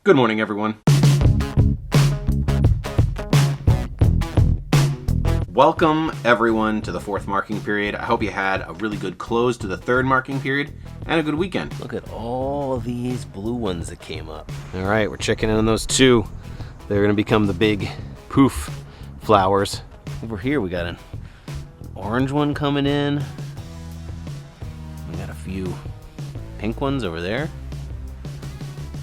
Good morning, everyone. Welcome, everyone, to the fourth marking period. I hope you had a really good close to the third marking period and a good weekend. Look at all these blue ones that came up. All right, we're checking in on those two. They're going to become the big poof flowers. Over here, we got an orange one coming in. We got a few pink ones over there.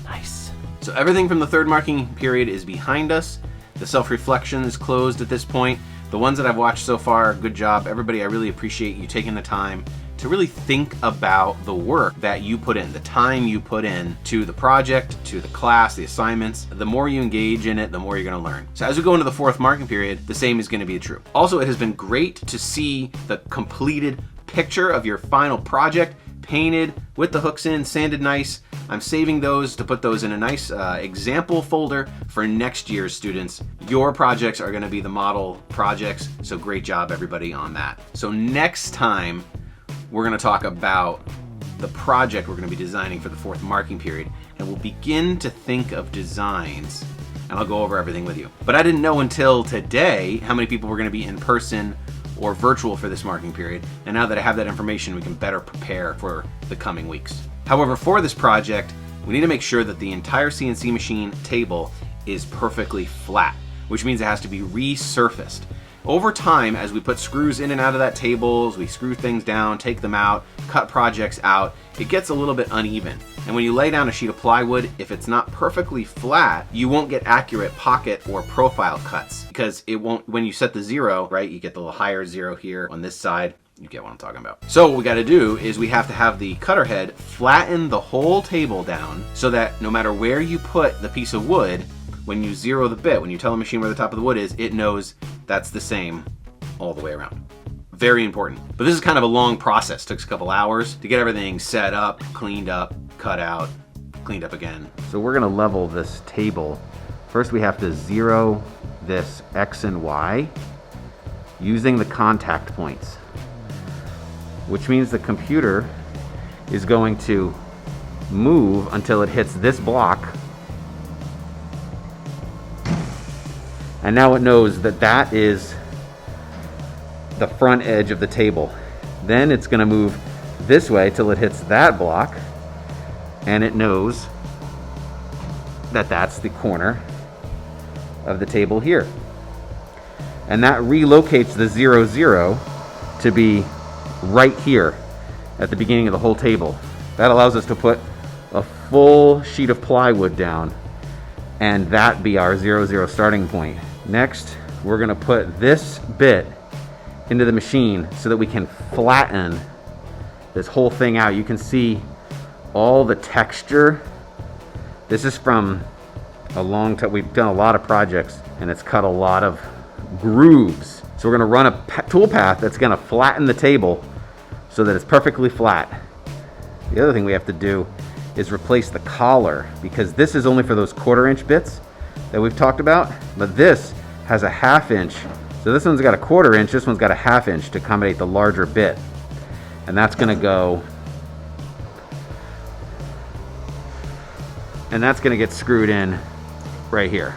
Nice. So everything from the third marking period is behind us. The self-reflection is closed at this point. The ones that I've watched so far, good job. Everybody, I really appreciate you taking the time to really think about the work that you put in, the time you put in to the project, to the class, the assignments. The more you engage in it, the more you're going to learn. So as we go into the fourth marking period, the same is going to be true. Also, it has been great to see the completed picture of your final project, painted with the hooks in, sanded nice. I'm saving those to put those in a nice example folder for next year's students. Your projects are going to be the model projects, so great job everybody on that. So next time we're going to talk about the project we're going to be designing for the fourth marking period, and we'll begin to think of designs, and I'll go over everything with you. But I didn't know until today how many people were going to be in person or virtual for this marking period, and now that I have that information, we can better prepare for the coming weeks. However, for this project, we need to make sure that the entire CNC machine table is perfectly flat, which means it has to be resurfaced. Over time, as we put screws in and out of that table, as we screw things down, take them out, cut projects out, it gets a little bit uneven. And when you lay down a sheet of plywood, if it's not perfectly flat, you won't get accurate pocket or profile cuts, because it won't, when you set the zero, right, you get the little higher zero here on this side. You get what I'm talking about. So what we got to do is we have to have the cutter head flatten the whole table down so that no matter where you put the piece of wood, when you zero the bit, when you tell the machine where the top of the wood is, it knows that's the same all the way around. Very important. But this is kind of a long process. It took us a couple hours to get everything set up, cleaned up, cut out, cleaned up again. So we're going to level this table. First we have to zero this X and Y using the contact points, which means the computer is going to move until it hits this block. And now it knows that that is the front edge of the table. Then it's going to move this way till it hits that block, and it knows that that's the corner of the table here. And that relocates the 0, 0 to be right here at the beginning of the whole table. That allows us to put a full sheet of plywood down and that be our 0, 0 starting point. Next, we're going to put this bit into the machine so that we can flatten this whole thing out. You can see all the texture. This is from a long time. We've done a lot of projects and it's cut a lot of grooves. So we're going to run a tool path that's going to flatten the table so that it's perfectly flat. The other thing we have to do is replace the collar, because this is only for those 1/4 inch bits that we've talked about, but this has a 1/2 inch. So this one's got a 1/4 inch, this one's got a 1/2 inch to accommodate the larger bit. And that's going to go, and that's going to get screwed in right here.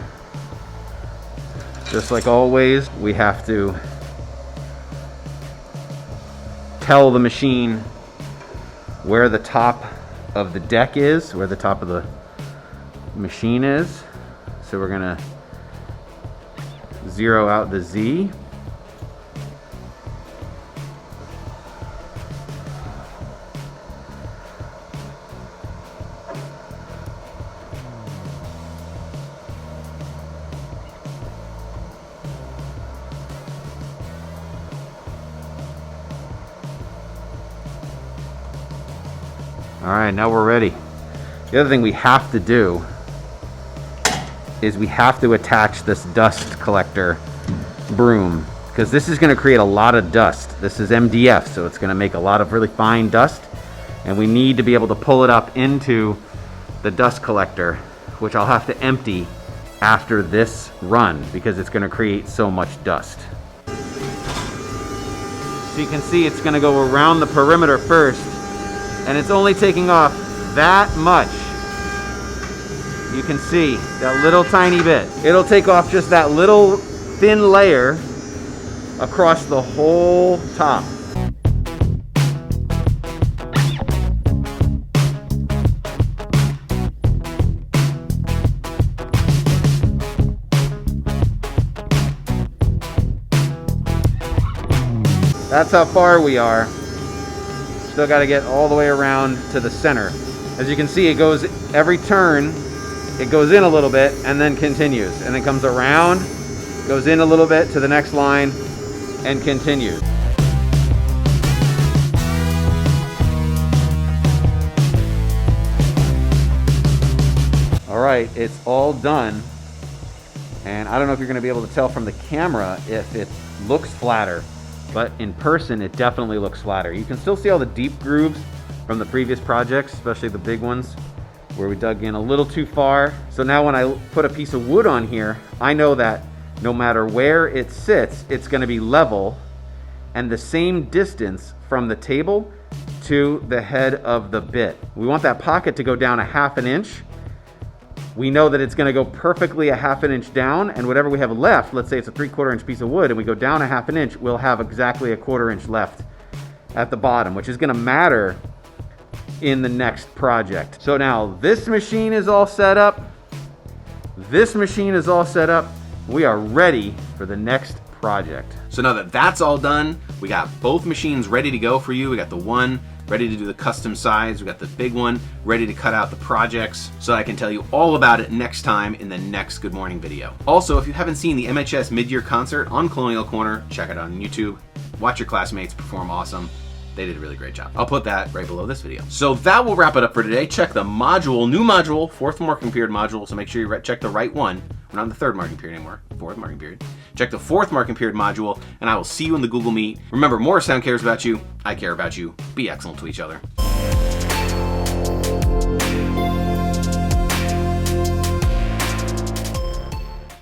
Just like always, we have to tell the machine where the top of the deck is, where the top of the machine is. So we're going to zero out the Z. All right, now we're ready. The other thing we have to do is we have to attach this dust collector broom, because this is going to create a lot of dust. This is MDF, so it's going to make a lot of really fine dust, and we need to be able to pull it up into the dust collector, which I'll have to empty after this run because it's going to create so much dust. So you can see it's going to go around the perimeter first, and it's only taking off that much you can see that little tiny bit. It'll take off just that little thin layer across the whole top. That's how far we are. Still got to get all the way around to the center. As you can see, it goes every turn, it goes in a little bit and then continues. And then comes around, goes in a little bit to the next line and continues. All right, it's all done. And I don't know if you're going to be able to tell from the camera if it looks flatter, but in person it definitely looks flatter. You can still see all the deep grooves from the previous projects, especially the big ones where we dug in a little too far. So now when I put a piece of wood on here, I know that no matter where it sits, it's going to be level and the same distance from the table to the head of the bit. We want that pocket to go down a 1/2 inch. We know that it's going to go perfectly a 1/2 inch down, and whatever we have left, let's say it's a 3/4 inch piece of wood and we go down a 1/2 inch, we'll have exactly a 1/4 inch left at the bottom, which is going to matter in the next project. So now this machine is all set up. This machine is all set up. We are ready for the next project. So now that that's all done, we got both machines ready to go for you. We got the one ready to do the custom sides. We got the big one ready to cut out the projects, so I can tell you all about it next time in the next Good Morning video. Also, if you haven't seen the MHS mid-year concert on Colonial Corner, check it out on YouTube. Watch your classmates perform awesome. They did a really great job. I'll put that right below this video. So that will wrap it up for today. Check the module, new module, 4th marking period module, so make sure you check the right one. We're not in the 3rd marking period anymore, 4th marking period. Check the 4th marking period module, and I will see you in the Google Meet. Remember, Morristown cares about you. I care about you. Be excellent to each other.